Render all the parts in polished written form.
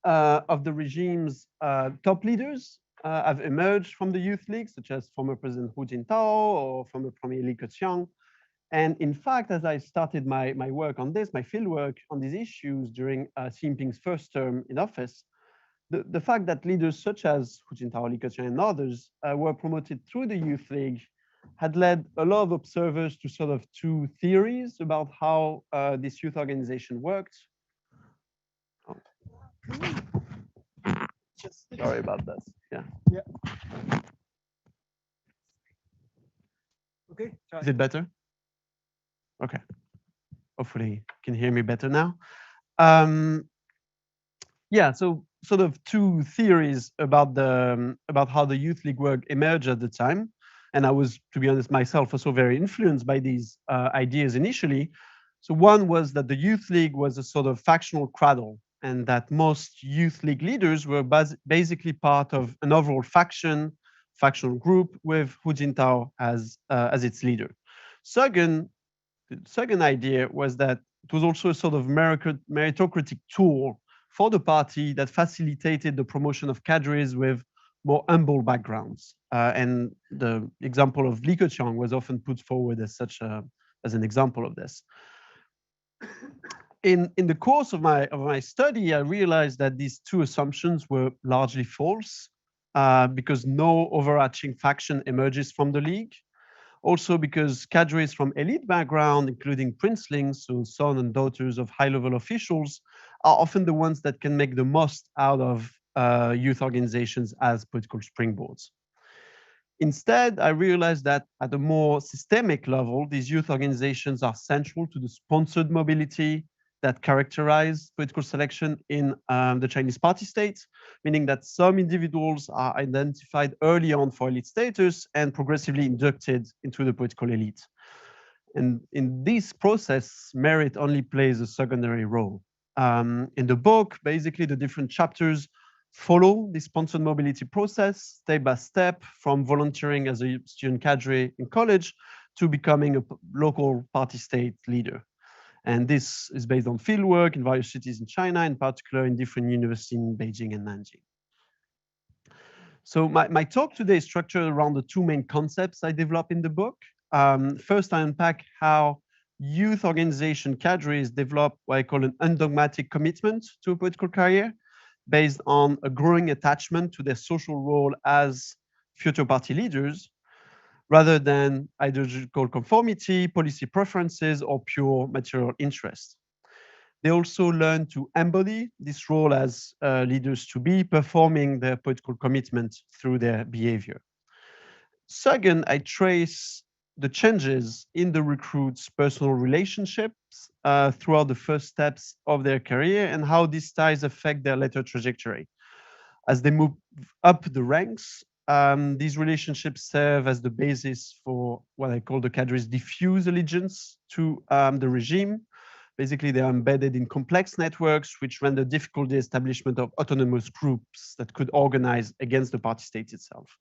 of the regime's top leaders have emerged from the Youth League, such as former President Hu Jintao or former Premier Li Keqiang. And in fact, as I started my work on this, my fieldwork on these issues during Xi Jinping's first term in office, the fact that leaders such as Hu Jintao, Li Keqiang, and others were promoted through the Youth League had led a lot of observers to sort of two theories about how this youth organization worked. Oh. Sorry about that. Yeah. Yeah. Okay. Try. Is it better? Okay. Hopefully you can hear me better now. Yeah, so sort of two theories about how the Youth League work emerged at the time. And I was, to be honest, myself also very influenced by these ideas initially. So one was that the Youth League was a sort of factional cradle, and that most Youth League leaders were basically part of an overall factional group with Hu Jintao as its leader. The second idea was that it was also a sort of meritocratic tool for the party that facilitated the promotion of cadres with more humble backgrounds. And the example of Li Keqiang was often put forward as as an example of this. In the course of my study, I realized that these two assumptions were largely false because no overarching faction emerges from the League. Also because cadres from elite background, including princelings, so sons and daughters of high-level officials, are often the ones that can make the most out of youth organizations as political springboards. Instead, I realized that at a more systemic level, these youth organizations are central to the sponsored mobility that characterize political selection in the Chinese party state, meaning that some individuals are identified early on for elite status and progressively inducted into the political elite. And in this process, merit only plays a secondary role. In the book, basically the different chapters follow the sponsored mobility process step by step, from volunteering as a student cadre in college to becoming a local party state leader. And this is based on fieldwork in various cities in China, in particular in different universities in Beijing and Nanjing. So my talk today is structured around the two main concepts I develop in the book. First, I unpack how youth organization cadres develop what I call an undogmatic commitment to a political career based on a growing attachment to their social role as future party leaders, rather than ideological conformity, policy preferences, or pure material interest. They also learn to embody this role as leaders to be, performing their political commitment through their behavior. Second, I trace the changes in the recruits' personal relationships throughout the first steps of their career and how these ties affect their later trajectory. As they move up the ranks, these relationships serve as the basis for what I call the cadre's diffuse allegiance to the regime. Basically, they are embedded in complex networks, which render difficult the establishment of autonomous groups that could organize against the party state itself.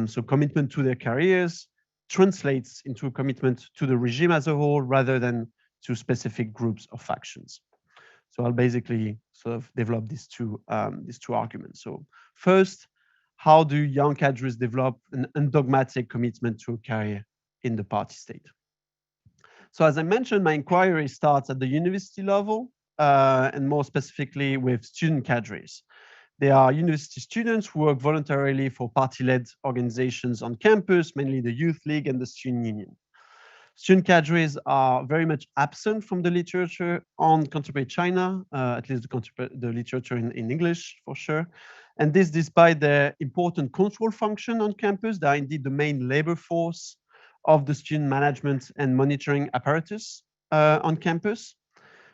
So commitment to their careers translates into a commitment to the regime as a whole, rather than to specific groups or factions. So I'll basically sort of develop these two arguments. So first, how do young cadres develop an undogmatic commitment to a career in the party state? So as I mentioned, my inquiry starts at the university level, and more specifically with student cadres. They are university students who work voluntarily for party-led organizations on campus, mainly the Youth League and the Student Union. Student cadres are very much absent from the literature on contemporary China, at least the literature in English for sure. And this despite their important control function on campus. They are indeed the main labor force of the student management and monitoring apparatus on campus.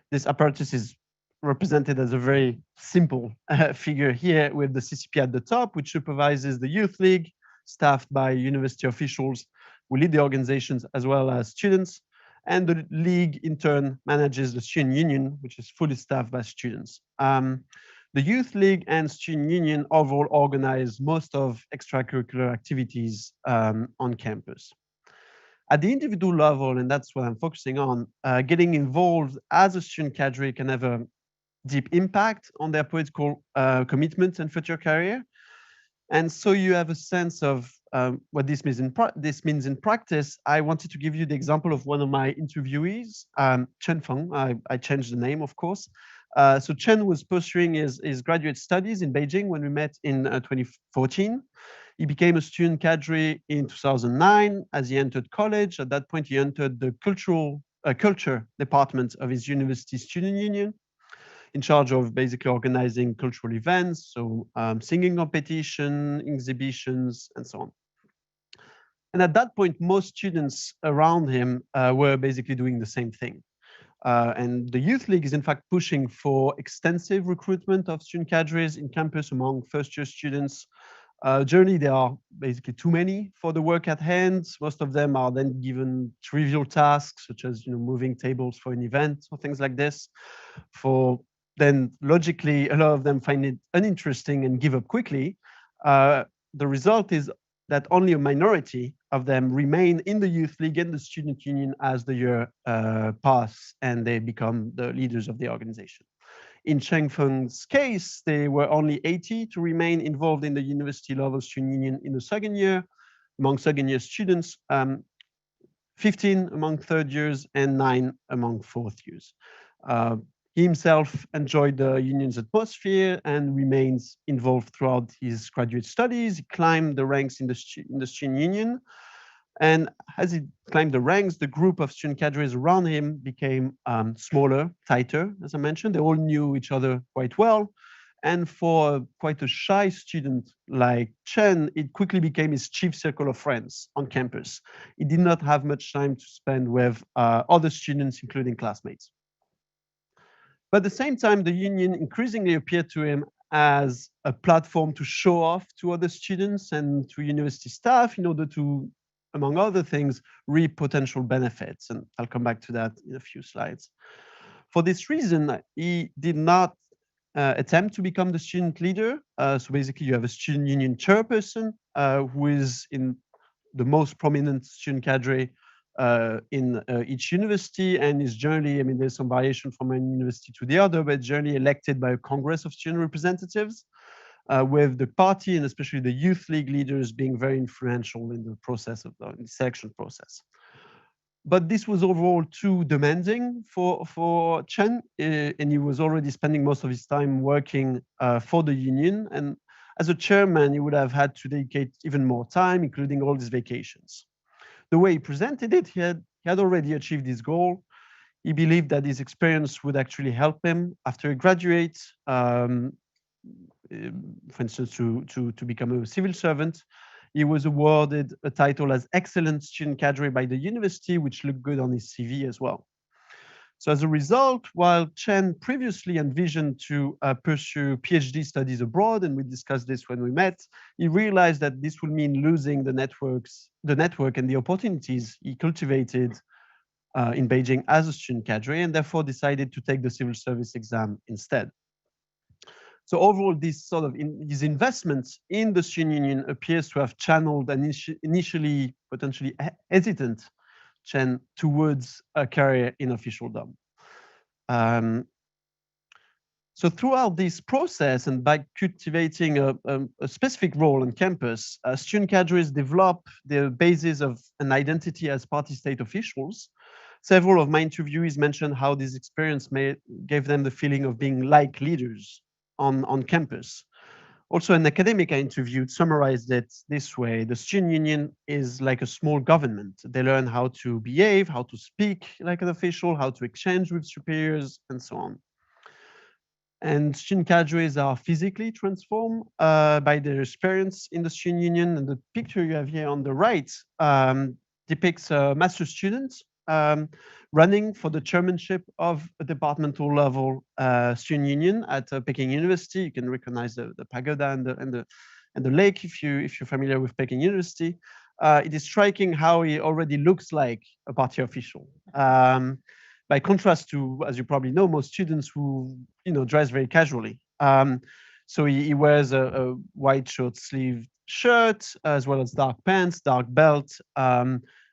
This apparatus is represented as a very simple figure here, with the CCP at the top, which supervises the Youth League, staffed by university officials who lead the organizations as well as students. And the League, in turn, manages the Student Union, which is fully staffed by students. The Youth League and Student Union overall organize most of extracurricular activities on campus. At the individual level, and that's what I'm focusing on, getting involved as a student cadre can have a deep impact on their political commitment and future career. And so you have a sense of what this means in practice. I wanted to give you the example of one of my interviewees, Chen Feng. I changed the name, of course. So Chen was pursuing his graduate studies in Beijing when we met in 2014. He became a student cadre in 2009 as he entered college. At that point, he entered the culture department of his university student union, in charge of basically organizing cultural events, so singing competition, exhibitions, and so on. And at that point, most students around him were basically doing the same thing. And the Youth League is in fact pushing for extensive recruitment of student cadres in campus among first-year students. Generally, there are basically too many for the work at hand. Most of them are then given trivial tasks, such as moving tables for an event or things like this. Then logically, a lot of them find it uninteresting and give up quickly. The result is that only a minority of them remain in the Youth League and the Student Union as the year pass and they become the leaders of the organization. In Chen Feng's case, there were only 80 to remain involved in the university level student union in the second year. Among second year students, 15 among third years and 9 among fourth years. He himself enjoyed the union's atmosphere and remains involved throughout his graduate studies. He climbed the ranks in the student union. And as he climbed the ranks, the group of student cadres around him became smaller, tighter, as I mentioned. They all knew each other quite well. And for quite a shy student like Chen, it quickly became his chief circle of friends on campus. He did not have much time to spend with other students, including classmates. But at the same time, the union increasingly appeared to him as a platform to show off to other students and to university staff in order to, among other things, reap potential benefits. And I'll come back to that in a few slides. For this reason, he did not attempt to become the student leader. So basically, you have a student union chairperson who is in the most prominent student cadre in each university, and is generally, there's some variation from one university to the other, but generally elected by a Congress of student representatives, with the party and especially the Youth League leaders being very influential in the process of the selection process. But this was overall too demanding for Chen, and he was already spending most of his time working for the union. And as a chairman, he would have had to dedicate even more time, including all his vacations. The way he presented it, he had already achieved his goal. He believed that his experience would actually help him after he graduates, for instance, to become a civil servant. He was awarded a title as Excellent Student Cadre by the university, which looked good on his CV as well. So as a result, while Chen previously envisioned to pursue PhD studies abroad, and we discussed this when we met, he realized that this would mean losing the network and the opportunities he cultivated in Beijing as a student cadre, and therefore decided to take the civil service exam instead. So overall, his investments in the student union appears to have channeled an initially potentially hesitant Chen towards a career in officialdom. So throughout this process, and by cultivating a specific role on campus, student cadres develop the basis of an identity as party state officials. Several of my interviewees mentioned how this experience gave them the feeling of being like leaders on campus. Also, an academic I interviewed summarized it this way: the student union is like a small government. They learn how to behave, how to speak like an official, how to exchange with superiors, and so on. And student cadres are physically transformed by their experience in the student union. And the picture you have here on the right depicts a master student running for the chairmanship of a departmental level student union at Peking University. You can recognize the pagoda and the lake if you're familiar with Peking University. It is striking how he already looks like a party official. By contrast to, as you probably know, most students who dress very casually. So he wears a white short-sleeved shirt as well as dark pants, dark belt.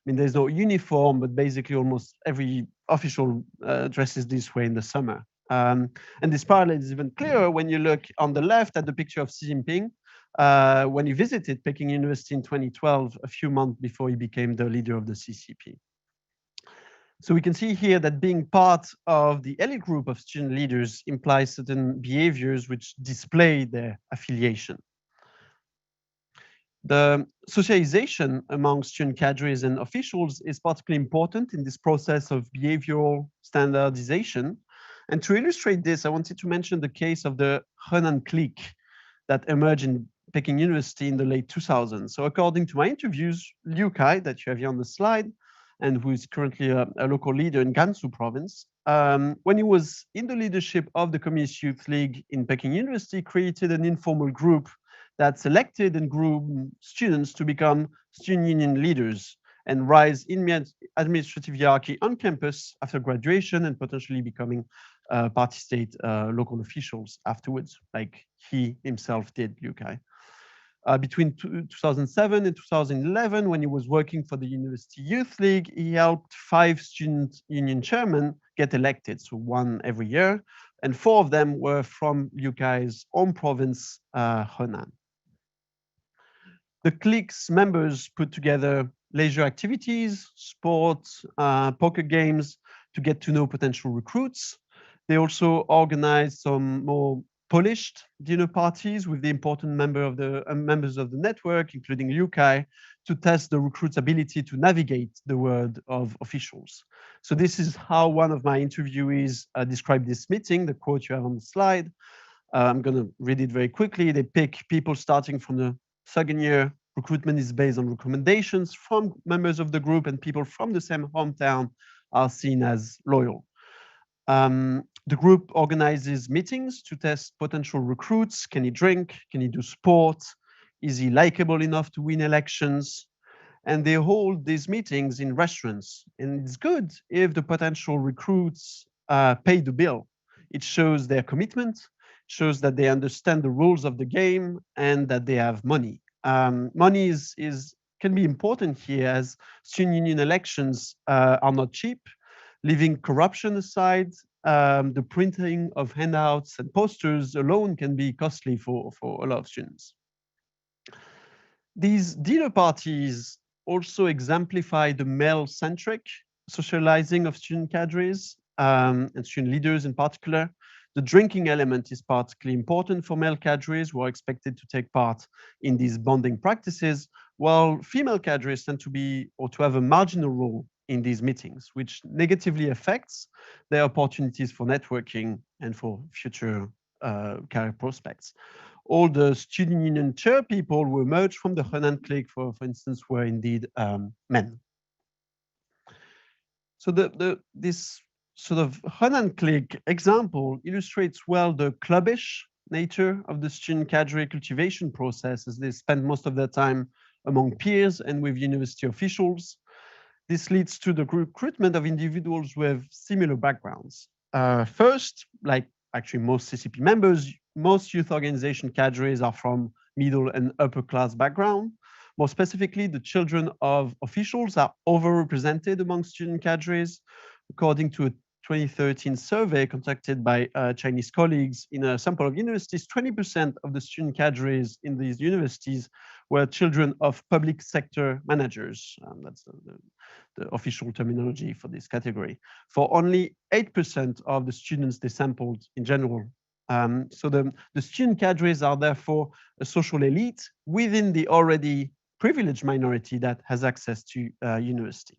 There's no uniform, but basically almost every official dresses this way in the summer. And this parallel is even clearer when you look on the left at the picture of Xi Jinping when he visited Peking University in 2012, a few months before he became the leader of the CCP. So we can see here that being part of the elite group of student leaders implies certain behaviors which display their affiliation. The socialization among student cadres and officials is particularly important in this process of behavioral standardization. And to illustrate this, I wanted to mention the case of the Henan clique that emerged in Peking University in the late 2000s. So according to my interviews, Liu Kai, that you have here on the slide, and who is currently a local leader in Gansu province, when he was in the leadership of the Communist Youth League in Peking University, created an informal group that selected and grew students to become student union leaders and rise in administrative hierarchy on campus after graduation and potentially becoming party state local officials afterwards, like he himself did, Liu Kai. Between 2007 and 2011, when he was working for the University Youth League, he helped 5 student union chairmen get elected, so 1 every year, and 4 of them were from Liu Kai's home province, Henan. The clique's members put together leisure activities, sports, poker games to get to know potential recruits. They also organized some more polished dinner parties with the important members of the network, including Liu Kai, to test the recruits' ability to navigate the world of officials. So this is how one of my interviewees described this meeting, the quote you have on the slide. I'm going to read it very quickly. They pick people starting from the second year. Recruitment is based on recommendations from members of the group, and people from the same hometown are seen as loyal. The group organizes meetings to test potential recruits. Can he drink? Can he do sports? Is he likable enough to win elections? And they hold these meetings in restaurants. And it's good if the potential recruits pay the bill. It shows their commitment, shows that they understand the rules of the game and that they have money. Money can be important here, as student union elections are not cheap. Leaving corruption aside, the printing of handouts and posters alone can be costly for a lot of students. These dinner parties also exemplify the male-centric socializing of student cadres and student leaders in particular. The drinking element is particularly important for male cadres who are expected to take part in these bonding practices, while female cadres tend to be or to have a marginal role in these meetings, which negatively affects their opportunities for networking and for future career prospects. All the student union chair people who emerged from the Henan clique, for instance, were indeed men. So this sort of Henan clique example illustrates well the clubbish nature of the student cadre cultivation process, as they spend most of their time among peers and with university officials. This leads to the recruitment of individuals with similar backgrounds. First, like actually most CCP members, most youth organization cadres are from middle and upper class background. More specifically, the children of officials are overrepresented among student cadres. According to a 2013 survey conducted by Chinese colleagues in a sample of universities, 20% of the student cadres in these universities were children of public sector managers. That's the official terminology for this category, for only 8% of the students they sampled in general. So the student cadres are therefore a social elite within the already privileged minority that has access to university.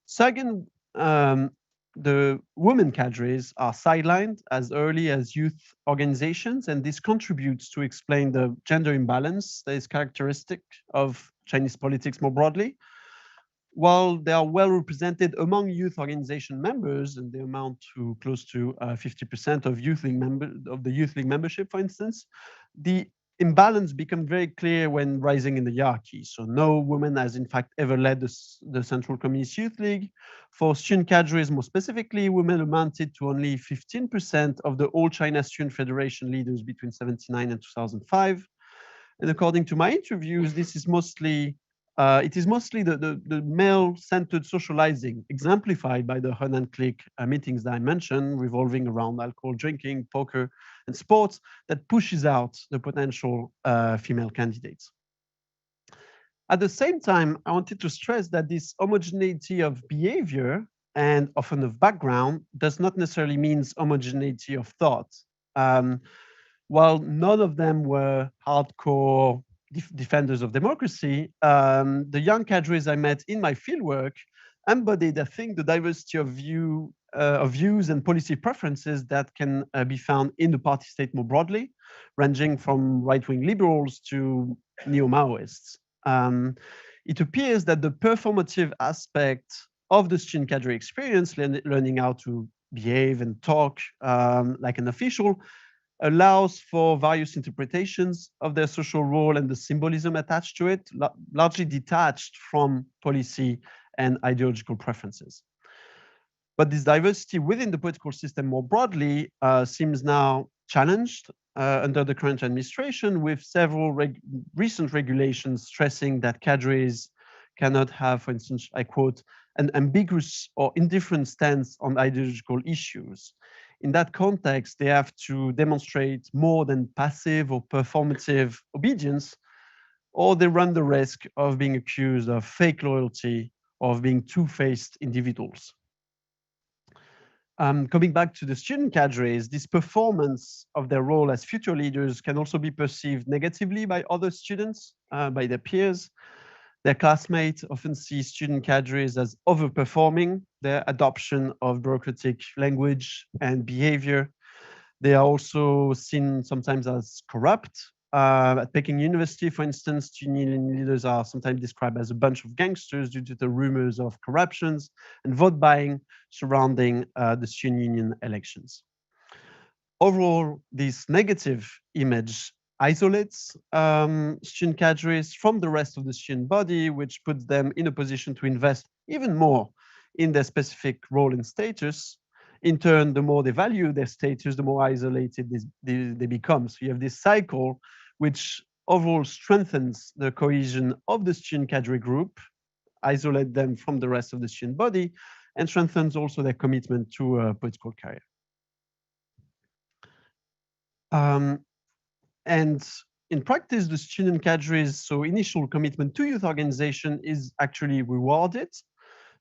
Second, the women cadres are sidelined as early as youth organizations, and this contributes to explain the gender imbalance that is characteristic of Chinese politics more broadly. While they are well represented among youth organization members, and they amount to close to 50% of the youth league membership, for instance, the imbalance becomes very clear when rising in the hierarchy. So no woman has in fact ever led the Central Communist Youth League. For student cadres, more specifically, women amounted to only 15% of the All China Student Federation leaders between 1979 and 2005. And according to my interviews, this is mostly It is mostly the male-centered socializing, exemplified by the Henan clique meetings that I mentioned, revolving around alcohol drinking, poker, and sports, that pushes out the potential female candidates. At the same time, I wanted to stress that this homogeneity of behavior and often of background does not necessarily mean homogeneity of thought. While none of them were hardcore defenders of democracy, the young cadres I met in my fieldwork embodied, I think, the diversity of views and policy preferences that can be found in the party state more broadly, ranging from right-wing liberals to neo-Maoists. It appears that the performative aspect of the student cadre experience, learning how to behave and talk like an official, allows for various interpretations of their social role and the symbolism attached to it, largely detached from policy and ideological preferences. But this diversity within the political system more broadly seems now challenged under the current administration, with several recent regulations stressing that cadres cannot have, for instance, I quote, an ambiguous or indifferent stance on ideological issues. In that context, they have to demonstrate more than passive or performative obedience, or they run the risk of being accused of fake loyalty or of being two-faced individuals. Coming back to the student cadres, this performance of their role as future leaders can also be perceived negatively by other students, by their peers. Their classmates often see student cadres as overperforming their adoption of bureaucratic language and behavior. They are also seen sometimes as corrupt. At Peking University, for instance, student union leaders are sometimes described as a bunch of gangsters due to the rumors of corruptions and vote buying surrounding the student union elections. Overall, this negative image isolates student cadres from the rest of the student body, which puts them in a position to invest even more in their specific role and status. In turn, the more they value their status, the more isolated they become. So you have this cycle which overall strengthens the cohesion of the student cadre group, isolate them from the rest of the student body, and strengthens also their commitment to a political career. And in practice, the student cadres, so initial commitment to youth organization is actually rewarded.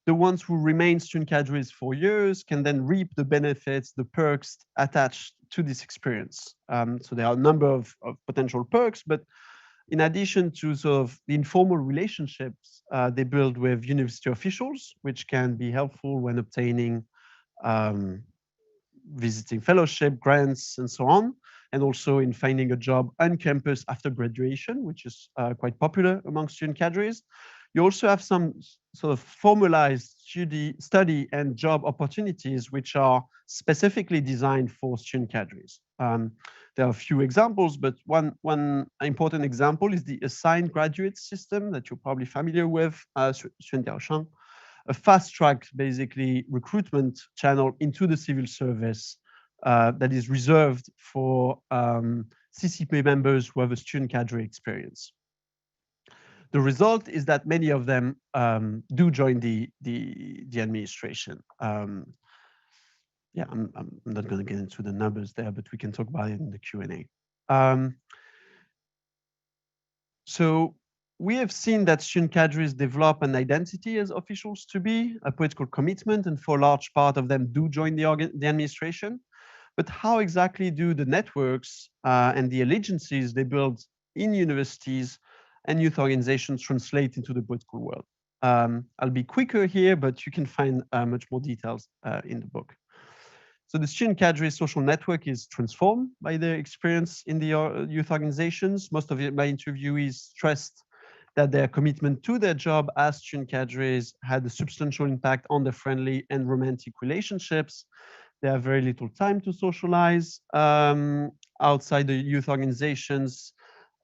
The ones who remain student cadres for years can then reap the benefits, the perks attached to this experience. So there are a number of potential perks, but in addition to sort of the informal relationships they build with university officials, which can be helpful when obtaining visiting fellowship, grants, and so on, and also in finding a job on campus after graduation, which is quite popular among student cadres. You also have some sort of formalized study and job opportunities which are specifically designed for student cadres. There are a few examples, but one important example is the assigned graduate system that you're probably familiar with, a fast-track, basically, recruitment channel into the civil service that is reserved for CCP members who have a student cadre experience. The result is that many of them do join the administration. Yeah, I'm not going to get into the numbers there, but we can talk about it in the Q&A. So we have seen that student cadres develop an identity as officials to be, a political commitment, and for a large part of them do join the administration. But how exactly do the networks and the allegiances they build in universities and youth organizations translate into the political world? I'll be quicker here, but you can find much more details in the book. So the student cadre social network is transformed by their experience in the youth organizations. Most of my interviewees stressed that their commitment to their job as student cadres had a substantial impact on their friendly and romantic relationships. They have very little time to socialize outside the youth organizations,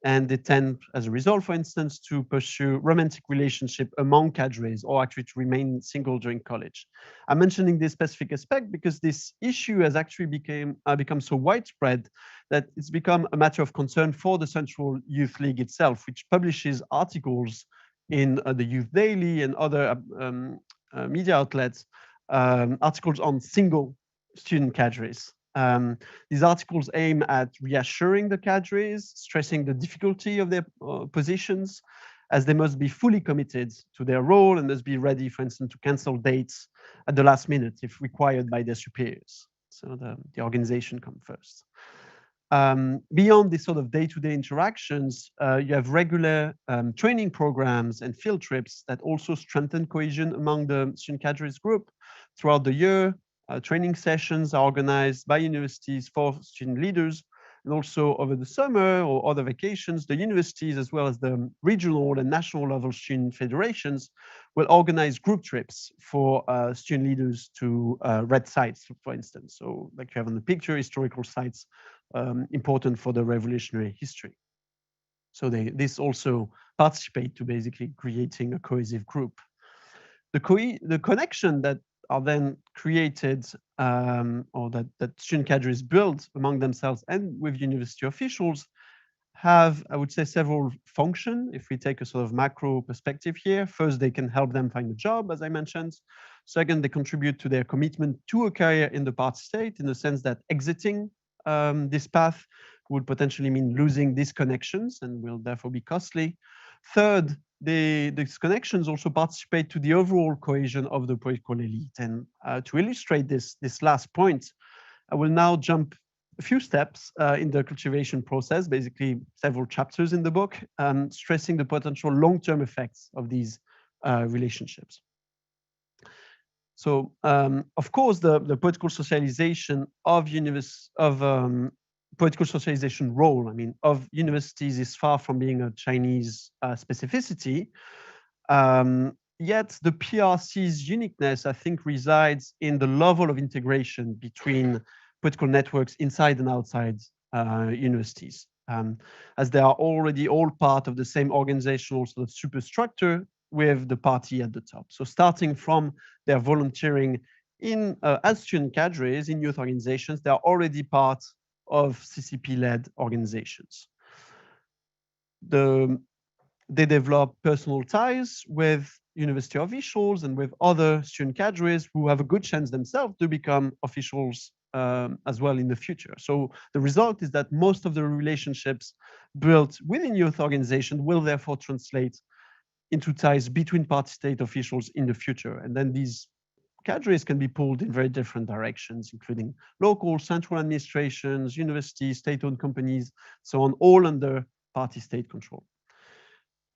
and they tend, as a result, for instance, to pursue romantic relationship among cadres or actually to remain single during college. I'm mentioning this specific aspect because this issue has actually become so widespread that it's become a matter of concern for the Central Youth League itself, which publishes articles in the Youth Daily and other media outlets articles on single student cadres. These articles aim at reassuring the cadres, stressing the difficulty of their positions, as they must be fully committed to their role and must be ready, for instance, to cancel dates at the last minute if required by their superiors. So the organization comes first. Beyond this sort of day-to-day interactions, you have regular training programs and field trips that also strengthen cohesion among the student cadres group. Throughout the year, training sessions are organized by universities for student leaders. And also over the summer or other vacations, the universities, as well as the regional and national level student federations, will organize group trips for student leaders to red sites, for instance. So like you have on the picture, historical sites important for the revolutionary history. So this also participate to basically creating a cohesive group. The connection that are then created or that student cadres build among themselves and with university officials have, I would say, several functions. If we take a sort of macro perspective here, first, they can help them find a job, as I mentioned. Second, they contribute to their commitment to a career in the party state, in the sense that exiting this path would potentially mean losing these connections and will therefore be costly. Third, these connections also participate to the overall cohesion of the political elite. And to illustrate this last point, I will now jump a few steps in the cultivation process, basically several chapters in the book, stressing the potential long-term effects of these relationships. So, of course, the political socialization of political socialization role, I mean, of universities is far from being a Chinese specificity. Yet the PRC's uniqueness, I think, resides in the level of integration between political networks inside and outside universities, as they are already all part of the same organizational sort of superstructure with the party at the top. So starting from their volunteering in as student cadres in youth organizations, they are already part of CCP-led organizations. They develop personal ties with university officials and with other student cadres who have a good chance themselves to become officials as well in the future. So the result is that most of the relationships built within youth organizations will therefore translate into ties between party state officials in the future. And then these cadres can be pulled in very different directions, including local, central administrations, universities, state-owned companies, so on, all under party state control.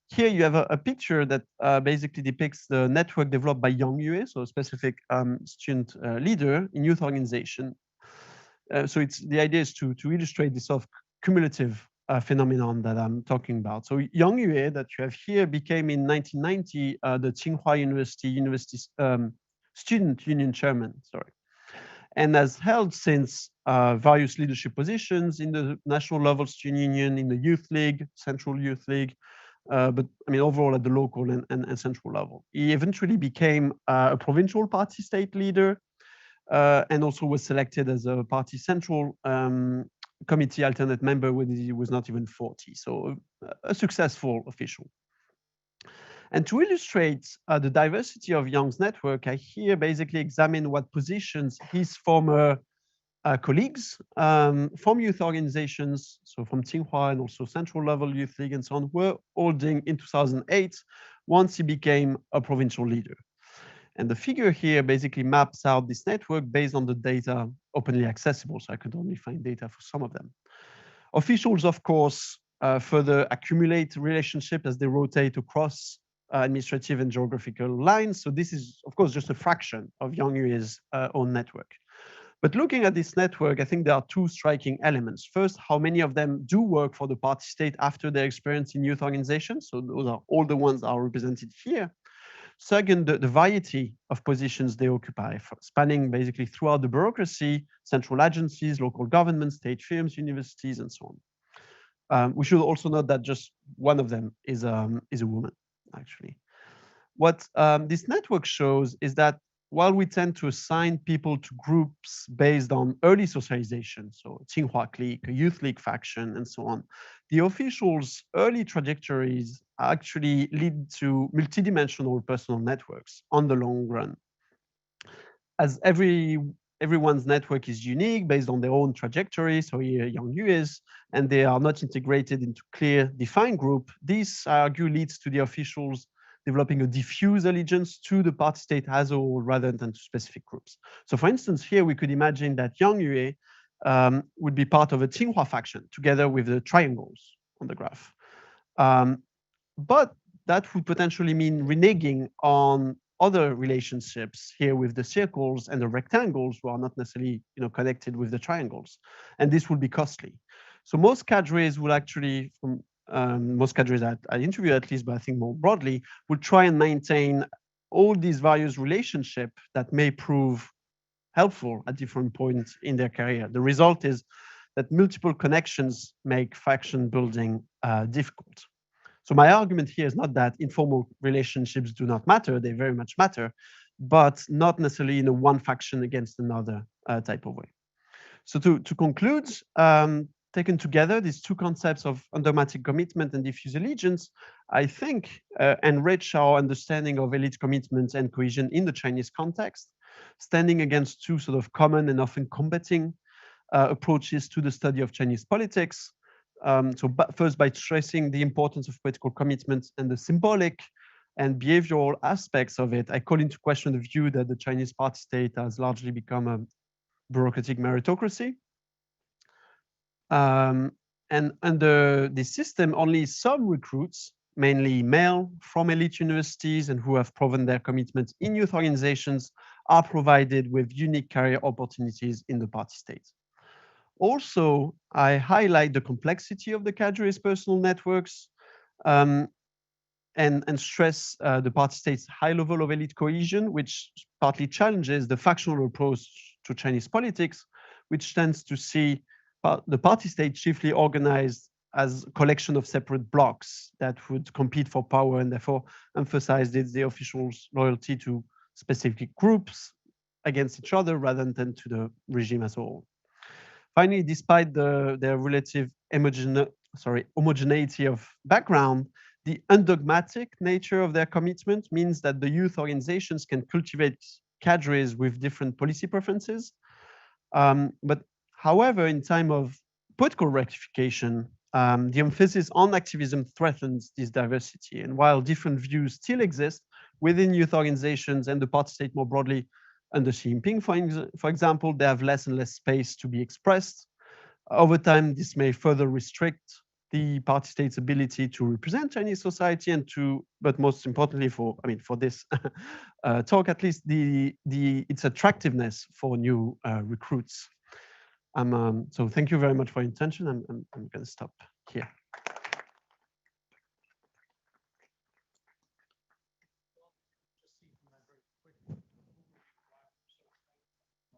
Here you have a picture that basically depicts the network developed by Yang Yue, so a specific student leader in youth organization. So the idea is to illustrate this sort of cumulative phenomenon that I'm talking about. So Yang Yue that you have here became in 1990 the Tsinghua University Student Union Chairman, and has held since various leadership positions in the national level student union, in the youth league, central youth league, but I mean overall at the local and central level. He eventually became a provincial party state leader and also was selected as a party central committee alternate member when he was not even 40. So a successful official. And to illustrate the diversity of Yang's network, I here basically examine what positions his former colleagues from youth organizations, so from Tsinghua and also Central Level Youth League and so on, were holding in 2008 once he became a provincial leader. And the figure here basically maps out this network based on the data openly accessible, so I could only find data for some of them. Officials, of course, further accumulate relationship as they rotate across administrative and geographical lines. So this is, of course, just a fraction of Yang Yue's own network. But looking at this network, I think there are two striking elements. First, how many of them do work for the party state after their experience in youth organizations. So those are all the ones that are represented here. Second, the variety of positions they occupy, spanning basically throughout the bureaucracy, central agencies, local governments, state firms, universities, and so on. We should also note that just one of them is a woman, actually. What this network shows is that while we tend to assign people to groups based on early socialization, so Tsinghua clique, a youth league faction, and so on, the officials' early trajectories actually lead to multidimensional personal networks on the long run. As everyone's network is unique based on their own trajectory, so here young Yues, and they are not integrated into clear defined group, this I argue leads to the officials developing a diffuse allegiance to the party state as a whole rather than to specific groups. So for instance, here we could imagine that young Yue would be part of a Tsinghua faction together with the triangles on the graph. But that would potentially mean reneging on other relationships here with the circles and the rectangles who are not necessarily connected with the triangles. And this would be costly. So most cadres will actually, most cadres I interview at least, but I think more broadly, would try and maintain all these various relationships that may prove helpful at different points in their career. The result is that multiple connections make faction building difficult. So my argument here is not that informal relationships do not matter, they very much matter, but not necessarily in a one faction against another type of way. So to conclude, taken together, these two concepts of undogmatic commitment and diffuse allegiance, I think enrich our understanding of elite commitment and cohesion in the Chinese context, standing against two sort of common and often combating approaches to the study of Chinese politics. First, by stressing the importance of political commitment and the symbolic and behavioral aspects of it, I call into question the view that the Chinese party state has largely become a bureaucratic meritocracy. And under this system, only some recruits, mainly male from elite universities and who have proven their commitment in youth organizations, are provided with unique career opportunities in the party state. Also, I highlight the complexity of the cadre's personal networks and stress the party state's high level of elite cohesion, which partly challenges the factional approach to Chinese politics, which tends to see the party state chiefly organized as a collection of separate blocks that would compete for power and therefore emphasize the officials' loyalty to specific groups against each other rather than to the regime as a whole. Finally, despite their relative homogeneity of background, the undogmatic nature of their commitment means that the youth organizations can cultivate cadres with different policy preferences. But however, in time of political rectification, the emphasis on activism threatens this diversity. And while different views still exist within youth organizations and the party state more broadly, under Xi Jinping, for example, they have less and less space to be expressed. Over time, this may further restrict the party state's ability to represent Chinese society and but most importantly for this talk at least, its attractiveness for new recruits. So thank you very much for your attention. I'm going to stop here.